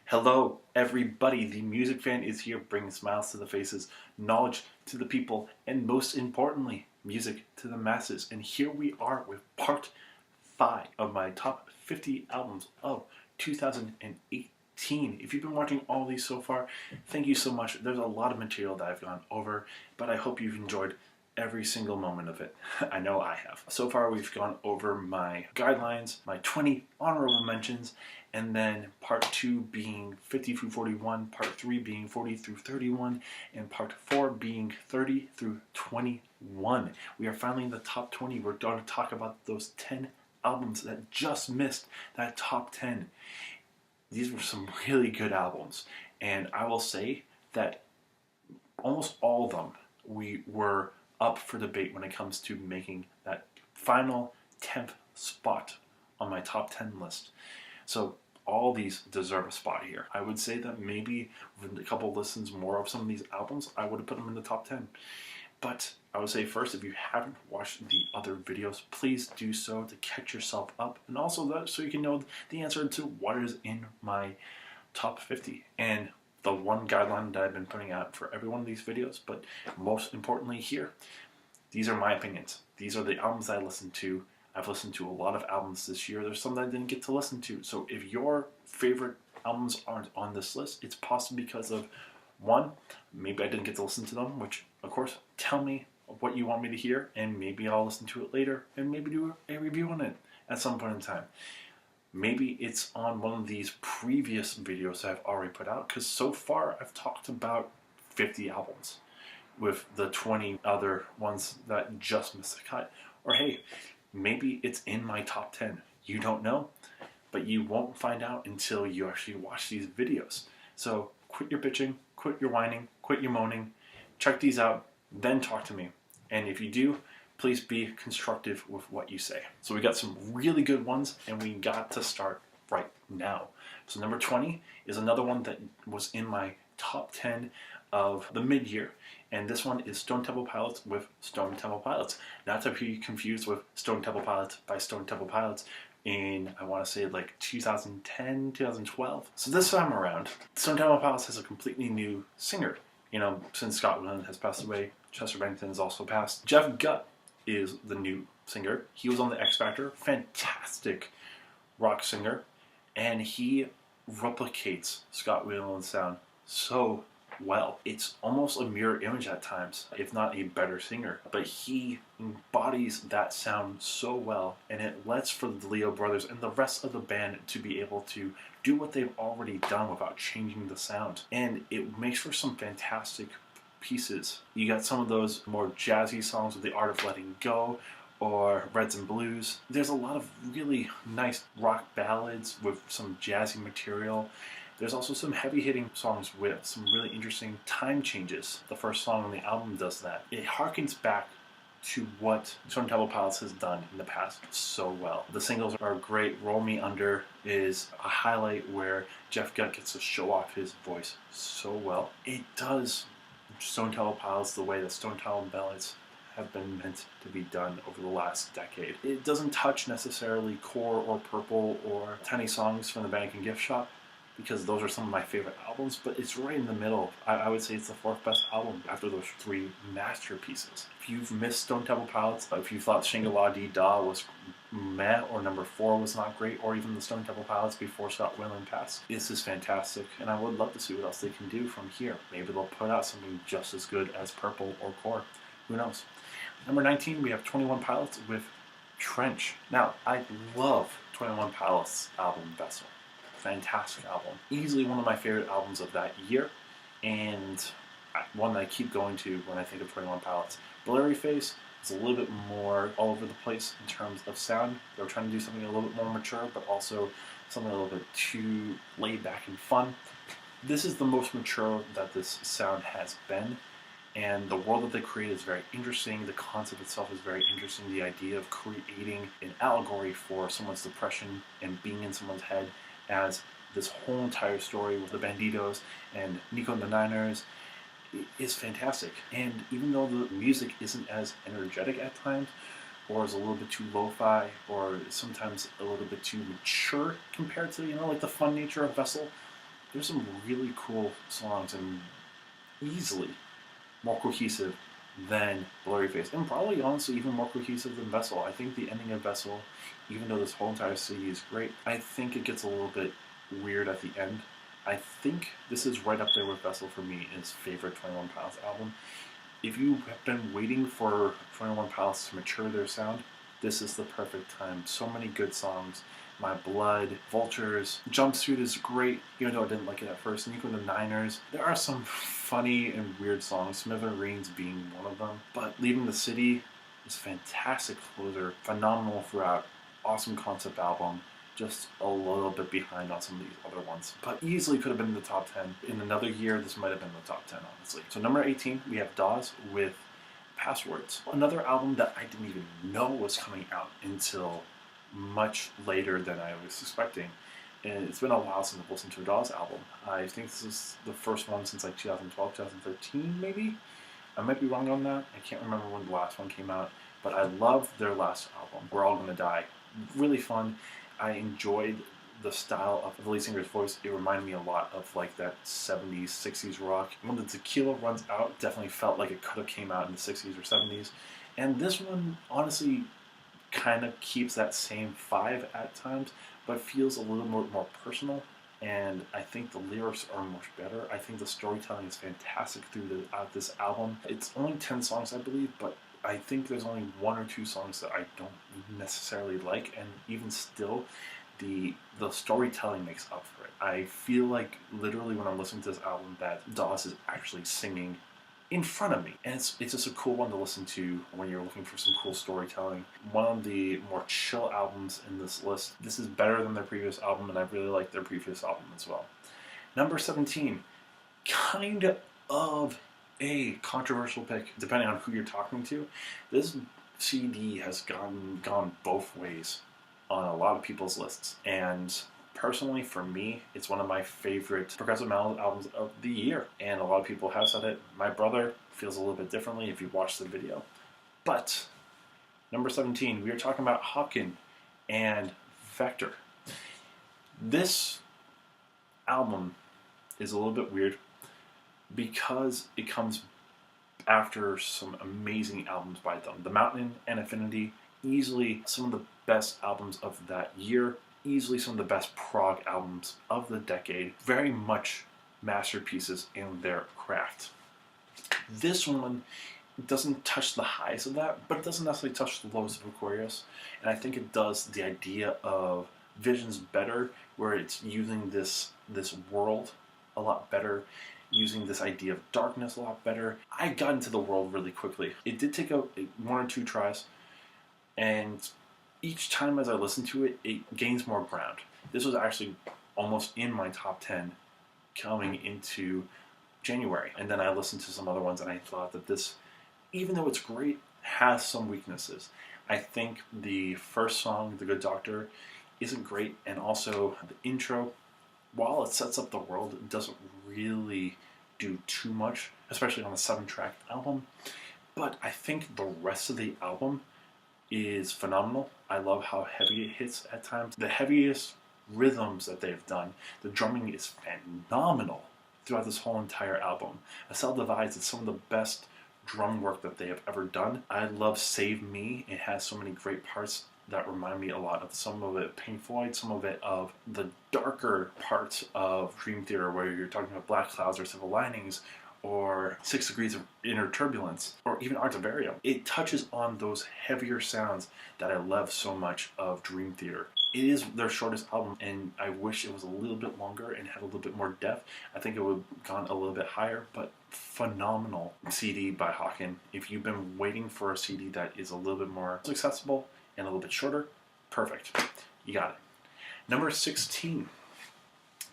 Hello, everybody. The music fan is here, bringing smiles to the faces, knowledge to the people, and most importantly, music to the masses. And here we are with part 5 of my top 50 albums of 2018. If you've been watching all these so far, thank you so much. There's a lot of material that I've gone over, but I hope you've enjoyed every single moment of it. I know I have. So far we've gone over my guidelines, my 20 honorable mentions, and then part 2 being 50 through 41, part 3 being 40 through 31, and part 4 being 30 through 21. We are finally in the top 20. We're going to talk about those 10 albums that just missed that top 10. These were some really good albums, and I will say that almost all of them we were up for debate when it comes to making that final 10th spot on my top 10 list. So all these deserve a spot here. I would say that maybe with a couple listens more of some of these albums, I would have put them in the top 10. But I would say first, if you haven't watched the other videos, please do so to catch yourself up, and also so you can know the answer to what is in my top 50. And the one guideline that I've been putting out for every one of these videos, but most importantly here, these are my opinions. These are the albums I listened to. I've listened to a lot of albums this year. There's some that I didn't get to listen to. So if your favorite albums aren't on this list, it's possibly because of, one, maybe I didn't get to listen to them, which, of course, tell me what you want me to hear, and maybe I'll listen to it later, and maybe do a review on it at some point in time. Maybe it's on one of these previous videos that I've already put out, because so far I've talked about 50 albums with the 20 other ones that just missed the cut. Or hey, maybe it's in my top 10. You don't know, but you won't find out until you actually watch these videos. So quit your bitching, quit your whining, quit your moaning, check these out, then talk to me. And if you do, please be constructive with what you say. So we got some really good ones, and we got to start right now. So number 20 is another one that was in my top 10 of the mid-year, and this one is Stone Temple Pilots with Stone Temple Pilots. Not to be confused with Stone Temple Pilots by Stone Temple Pilots in, I want to say, like 2010, 2012. So this time around, Stone Temple Pilots has a completely new singer. You know, since Scott Weiland has passed away, Chester Bennington has also passed. Jeff Gutt is the new singer. He was on the X Factor, fantastic rock singer, and he replicates Scott Weiland's sound so well. It's almost a mirror image at times, if not a better singer, but he embodies that sound so well, and it lets for the Leo brothers and the rest of the band to be able to do what they've already done without changing the sound, and it makes for some fantastic pieces. You got some of those more jazzy songs with The Art of Letting Go or Reds and Blues. There's a lot of really nice rock ballads with some jazzy material. There's also some heavy-hitting songs with some really interesting time changes. The first song on the album does that. It harkens back to what Stone Temple Pilots has done in the past so well. The singles are great. Roll Me Under is a highlight where Jeff Gutt gets to show off his voice so well. It does Stone Temple Pilots the way that Stone Temple ballads have been meant to be done over the last decade. It doesn't touch necessarily Core or Purple or Tiny Songs from the Bank and Gift Shop, because those are some of my favorite albums, but it's right in the middle. I would say it's the 4th best album after those 3 masterpieces. If you've missed Stone Temple Pilots, if you thought Shangri-La-Dee-Da was meh, or number 4 was not great, or even the Stone Temple Pilots before Scott Weiland passed, this is fantastic, and I would love to see what else they can do from here. Maybe they'll put out something just as good as Purple or Core. Who knows? Number 19, we have 21 Pilots with Trench. Now, I love 21 Pilots' album Vessel. Fantastic album. Easily one of my favorite albums of that year, and one that I keep going to when I think of 21 Pilots. Blurry Face is a little bit more all over the place in terms of sound. They were trying to do something a little bit more mature, but also something a little bit too laid back and fun. This is the most mature that this sound has been, and the world that they create is very interesting. The concept itself is very interesting. The idea of creating an allegory for someone's depression and being in someone's head as this whole entire story with the Banditos and Nico and the Niners is fantastic. And even though the music isn't as energetic at times, or is a little bit too lo-fi, or sometimes a little bit too mature compared to, like the fun nature of Vessel, there's some really cool songs and easily more cohesive than Blurry Face, and probably honestly even more cohesive than Vessel. I think the ending of Vessel, even though this whole entire CD is great, I think it gets a little bit weird at the end. I think this is right up there with Vessel for me as favorite 21 Pilots album. If you have been waiting for 21 Pilots to mature their sound, this is the perfect time. So many good songs. My Blood, Vultures, Jumpsuit is great, even though I didn't like it at first. Nico and the Niners. There are some funny and weird songs, Smithereens being one of them. But Leaving the City is a fantastic closer, phenomenal throughout, awesome concept album. Just a little bit behind on some of these other ones. But easily could have been in the top 10. In another year, this might have been the top 10, honestly. So number 18, we have Dawes with Passwords. Another album that I didn't even know was coming out until much later than I was expecting. And it's been a while since I've listened to a Dawes album. I think this is the first one since like 2012, 2013 maybe? I might be wrong on that. I can't remember when the last one came out. But I love their last album, We're All Gonna Die. Really fun. I enjoyed the style of the lead singer's voice. It reminded me a lot of like that 70s, 60s rock. When the tequila runs out, definitely felt like it could have came out in the 60s or 70s. And this one, honestly, kind of keeps that same vibe at times, but feels a little more personal. And I think the lyrics are much better. I think the storytelling is fantastic throughout this album. It's only 10 songs, I believe, but I think there's only one or two songs that I don't necessarily like, and even still, the storytelling makes up for it. I feel like literally when I'm listening to this album that Dawes is actually singing in front of me, and it's just a cool one to listen to when you're looking for some cool storytelling. One of the more chill albums in this list. This is better than their previous album, and I really like their previous album as well. Number 17, kind of a controversial pick, depending on who you're talking to. This CD has gone both ways on a lot of people's lists, and personally, for me, it's one of my favorite progressive metal albums of the year, and a lot of people have said it. My brother feels a little bit differently if you watch the video. But number 17, we are talking about Haken and Vector. This album is a little bit weird because it comes after some amazing albums by them. The Mountain and Infinity, easily some of the best albums of that year, easily some of the best prog albums of the decade, very much masterpieces in their craft. This one doesn't touch the highs of that, but it doesn't necessarily touch the lows of Aquarius, and I think it does the idea of Visions better, where it's using this world a lot better, using this idea of darkness a lot better. I got into the world really quickly. It did take one or two tries, and each time as I listen to it, it gains more ground. This was actually almost in my top 10 coming into January. And then I listened to some other ones, and I thought that this, even though it's great, has some weaknesses. I think the first song, The Good Doctor, isn't great, and also the intro, while it sets up the world, it doesn't really do too much, especially on a 7-track album. But I think the rest of the album is phenomenal. I love how heavy it hits at times. The heaviest rhythms that they've done, the drumming is phenomenal throughout this whole entire album. A Cell Divides is some of the best drum work that they have ever done. I love Save Me. It has so many great parts that remind me a lot of some of it Pink Floyd, some of it of the darker parts of Dream Theater, where you're talking about Black Clouds or Silver Linings, or 6 Degrees of Inner Turbulence, or even Art of Varium. It touches on those heavier sounds that I love so much of Dream Theater. It is their shortest album, and I wish it was a little bit longer and had a little bit more depth. I think it would have gone a little bit higher, but phenomenal CD by Haken. If you've been waiting for a CD that is a little bit more accessible and a little bit shorter, perfect. You got it. Number 16.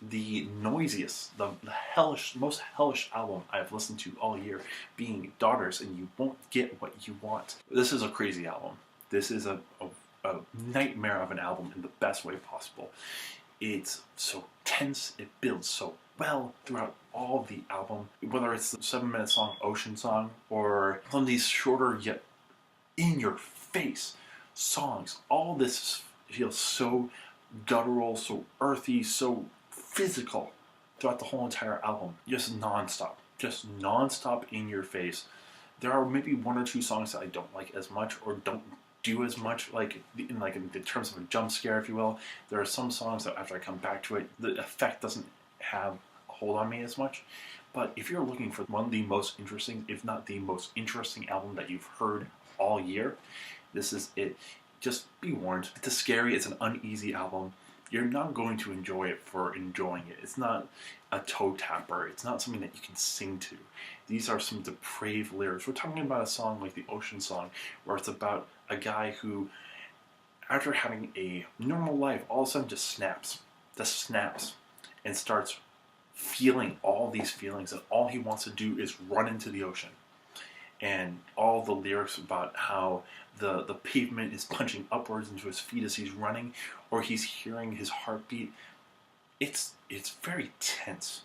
The noisiest, the hellish, most hellish album I've listened to all year, being Daughters, and You Won't Get What You Want. This is a crazy album. This is a nightmare of an album in the best way possible. It's so tense, it builds so well throughout all of the album, whether it's the 7-minute song Ocean Song, or some of these shorter yet in-your-face songs. All this feels so guttural, so earthy, so physical throughout the whole entire album, just non-stop in your face. There are maybe one or two songs that I don't like as much or don't do as much, in terms of a jump scare, if you will. There are some songs that after I come back to it, the effect doesn't have a hold on me as much. But if you're looking for one of the most interesting, if not the most interesting album that you've heard all year, this is it. Just be warned. It's scary. It's an uneasy album. You're not going to enjoy it for enjoying it. It's not a toe tapper. It's not something that you can sing to. These are some depraved lyrics. We're talking about a song like the Ocean Song, where it's about a guy who, after having a normal life, all of a sudden just snaps, and starts feeling all these feelings, and all he wants to do is run into the ocean. And all the lyrics about how the pavement is punching upwards into his feet as he's running, or he's hearing his heartbeat. It's very tense.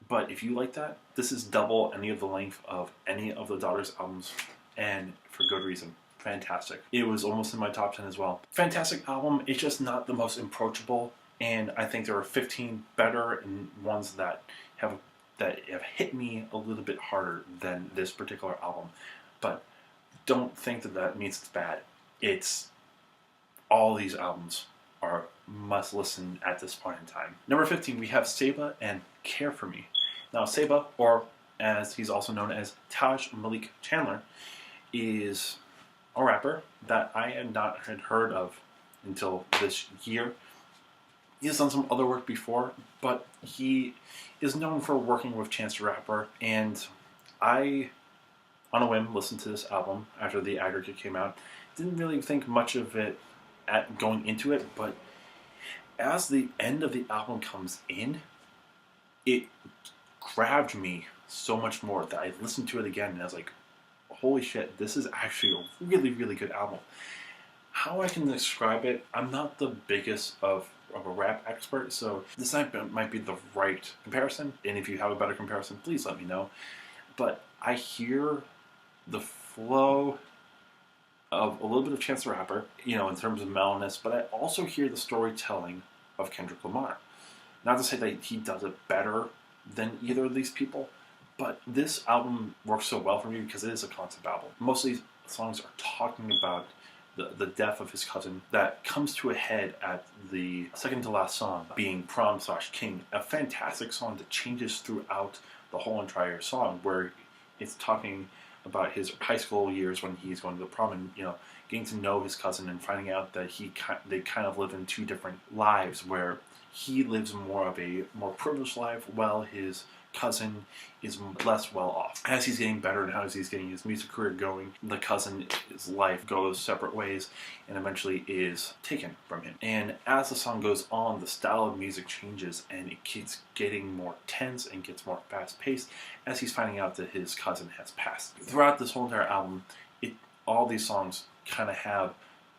But if you like that, this is double any of the length of any of the Daughters albums, and for good reason. Fantastic. It was almost in my top 10 as well. Fantastic album. It's just not the most approachable, and I think there are 15 better and ones that have hit me a little bit harder than this particular album. But don't think that means it's bad. It's all these albums are must listen at this point in time. Number 15, we have Seba and Care For Me. Now Seba, or as he's also known as Taj Malik Chandler, is a rapper that I had not heard of until this year. He has done some other work before, but he is known for working with Chance the Rapper, and I, on a whim, listened to this album after the aggregate came out. Didn't really think much of it at going into it, but as the end of the album comes in, it grabbed me so much more that I listened to it again and I was like, holy shit, this is actually a really, really good album. How I can describe it, I'm not the biggest of a rap expert, so this might be the right comparison, and if you have a better comparison, please let me know. But I hear the flow of a little bit of Chance the Rapper, in terms of mellowness, but I also hear the storytelling of Kendrick Lamar. Not to say that he does it better than either of these people, but this album works so well for me because it is a concept album. Most of these songs are talking about the death of his cousin that comes to a head at the second to last song, being Prom/King, a fantastic song that changes throughout the whole entire song, where it's talking about his high school years when he's going to the prom and, getting to know his cousin and finding out that they kind of live in two different lives, where he lives more of a more privileged life while his cousin is less well off. As he's getting better and as he's getting his music career going, the cousin's life goes separate ways and eventually is taken from him. And as the song goes on, the style of music changes and it keeps getting more tense and gets more fast paced as he's finding out that his cousin has passed. Throughout this whole entire album, all these songs kind of have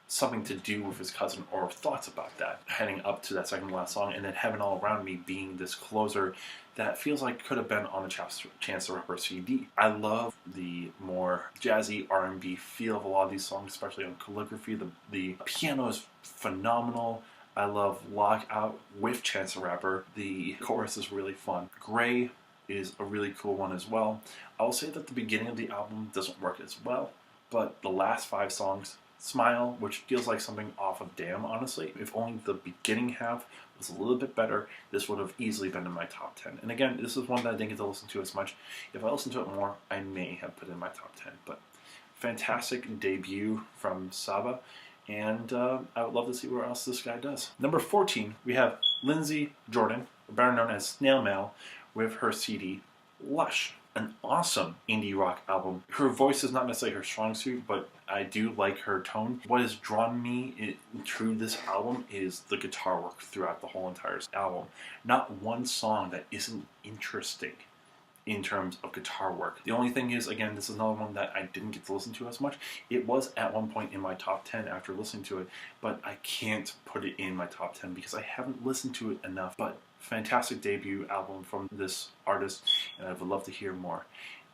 something to do with his cousin or thoughts about that, heading up to that second to last song, and then Heaven All Around Me being this closer that feels like could have been on the Chance the Rapper CD. I love the more jazzy R&B feel of a lot of these songs, especially on Calligraphy. The piano is phenomenal. I love Lock Out with Chance the Rapper. The chorus is really fun. Gray is a really cool one as well. I will say that the beginning of the album doesn't work as well, but the last 5 songs, Smile, which feels like something off of Damn, honestly. If only the beginning half was a little bit better, this would have easily been in my top 10. And again, this is one that I didn't get to listen to as much. If I listened to it more, I may have put it in my top 10. But fantastic debut from Saba, and I would love to see what else this guy does. Number 14, we have Lindsay Jordan, better known as Snail Mail, with her CD, Lush. An awesome indie rock album. Her voice is not necessarily her strong suit, but I do like her tone. What has drawn me through this album is the guitar work throughout the whole entire album. Not one song that isn't interesting in terms of guitar work. The only thing is, again, this is another one that I didn't get to listen to as much. It was at one point in my top 10 after listening to it, but I can't put it in my top 10 because I haven't listened to it enough. But fantastic debut album from this artist, and I would love to hear more.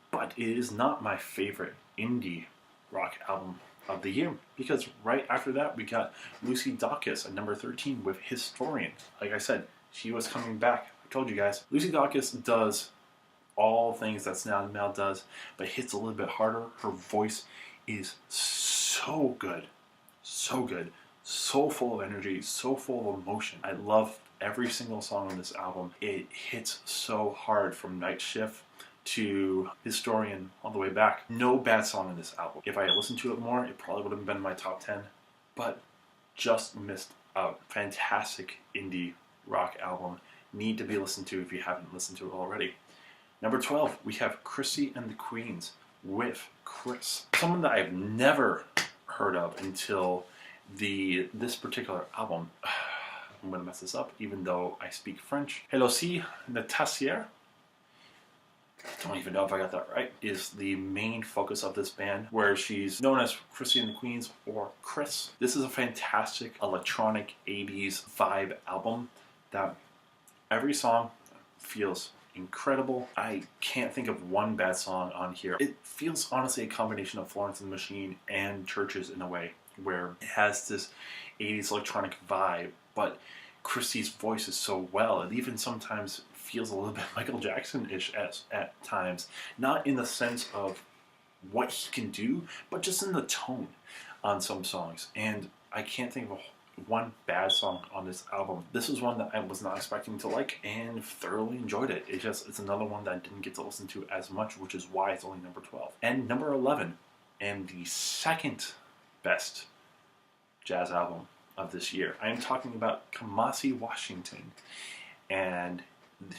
But it is not my favorite indie rock album of the year, because right after that we got Lucy Dacus at number 13 with Historian. Like I said, she was coming back Told you guys. Lucy Dacus does all things that Snail Mail does, but hits a little bit harder. Her voice is so good. So good. So full of energy. So full of emotion. I love every single song on this album. It hits so hard from Night Shift to Historian all the way back. No bad song in this album. If I had listened to it more, it probably would have been in my top 10. But just missed out. Fantastic indie rock album. Need to be listened to if you haven't listened to it already. Number 12, we have Crissy and the Queens with Chris. Someone that I've never heard of until this particular album. I'm going to mess this up, even though I speak French. Elodie Natassier, don't even know if I got that right, is the main focus of this band, where she's known as Crissy and the Queens, or Chris. This is a fantastic electronic 80s vibe album that every song feels incredible. I can't think of one bad song on here. It feels honestly a combination of Florence and the Machine and Churches in a way, where it has this 80s electronic vibe, but Chrissy's voice is so well. It even sometimes feels a little bit Michael Jackson-ish at times. Not in the sense of what he can do, but just in the tone on some songs. And I can't think of one bad song on this album. This is one that I was not expecting to like and thoroughly enjoyed it. It's another one that I didn't get to listen to as much, which is why it's only number 12. And number 11, and the second best jazz album of this year. I am talking about Kumasi Washington and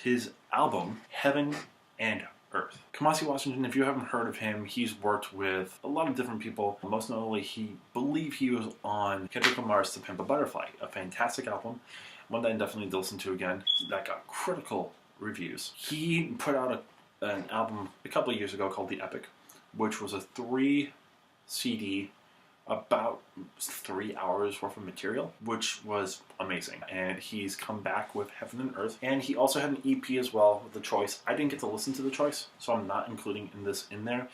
his album Heaven and Earth. Kumasi Washington, if you haven't heard of him, he's worked with a lot of different people. Most notably, he was on Kendrick Lamar's To Pimp a Butterfly, a fantastic album, one that I definitely need to listen to again, that got critical reviews. He put out an album a couple of years ago called The Epic, which was a 3 CD, about 3 hours worth of material, which was amazing. And he's come back with Heaven and Earth, and he also had an EP as well with The Choice. I didn't get to listen to The Choice, so I'm not including this in there.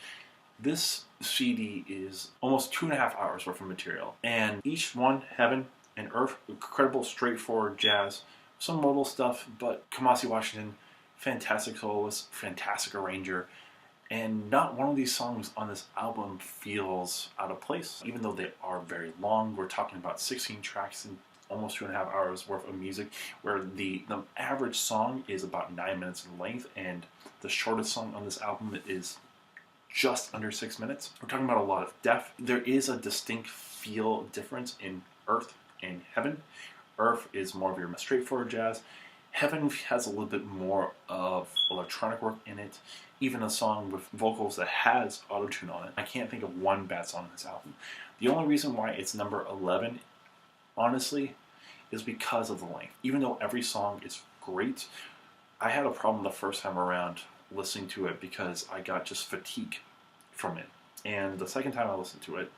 This CD is almost 2.5 hours worth of material, and each one, Heaven and Earth, incredible straightforward jazz, some modal stuff, but Kumasi Washington, fantastic soloist, fantastic arranger. And not one of these songs on this album feels out of place, even though they are very long. We're talking about 16 tracks and almost 2.5 hours worth of music, where the average song is about 9 minutes in length, and the shortest song on this album is just under 6 minutes. We're talking about a lot of depth. There is a distinct feel difference in Earth and Heaven. Earth is more of your straightforward jazz. Heaven has a little bit more of electronic work in it, even a song with vocals that has autotune on it. I can't think of one bad song on this album. The only reason why it's number 11, honestly, is because of the length. Even though every song is great, I had a problem the first time around listening to it because I got just fatigue from it. And the second time I listened to it,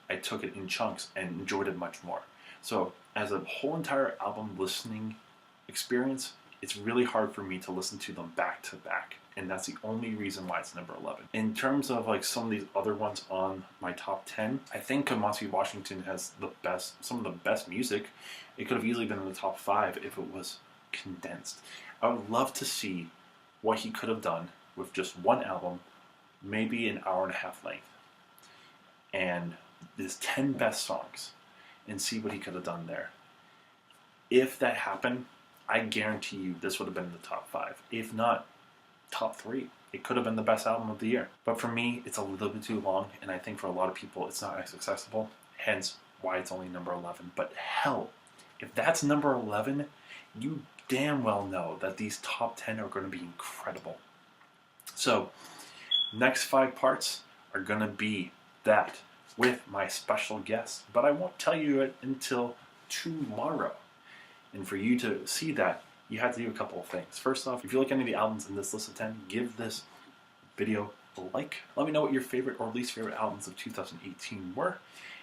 I took it in chunks and enjoyed it much more. So as a whole entire album listening experience, it's really hard for me to listen to them back to back, and that's the only reason why it's number 11. In terms of like some of these other ones on my top 10, I think Kumasi Washington has some of the best music. It could have easily been in the top 5 if it was condensed. I would love to see what he could have done with just one album, maybe an hour and a half length, and his 10 best songs, and see what he could have done there. If that happened, I guarantee you this would have been in the top 5. If not, top 3. It could have been the best album of the year. But for me, it's a little bit too long, and I think for a lot of people, it's not as accessible. Hence, why it's only number 11. But hell, if that's number 11, you damn well know that these top 10 are going to be incredible. So, next 5 parts are going to be that with my special guest. But I won't tell you it until tomorrow. And for you to see that, you have to do a couple of things. First off, if you like any of the albums in this list of 10, give this video a like. Let me know what your favorite or least favorite albums of 2018 were.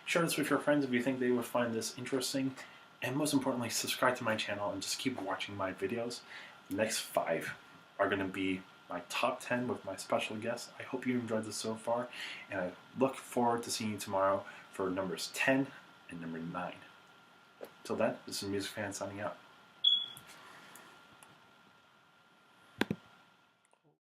Share this with your friends if you think they would find this interesting. And most importantly, subscribe to my channel and just keep watching my videos. The next 5 are going to be my top 10 with my special guest. I hope you enjoyed this so far, and I look forward to seeing you tomorrow for numbers 10 and number 9. Till then, this is Music Fan signing out.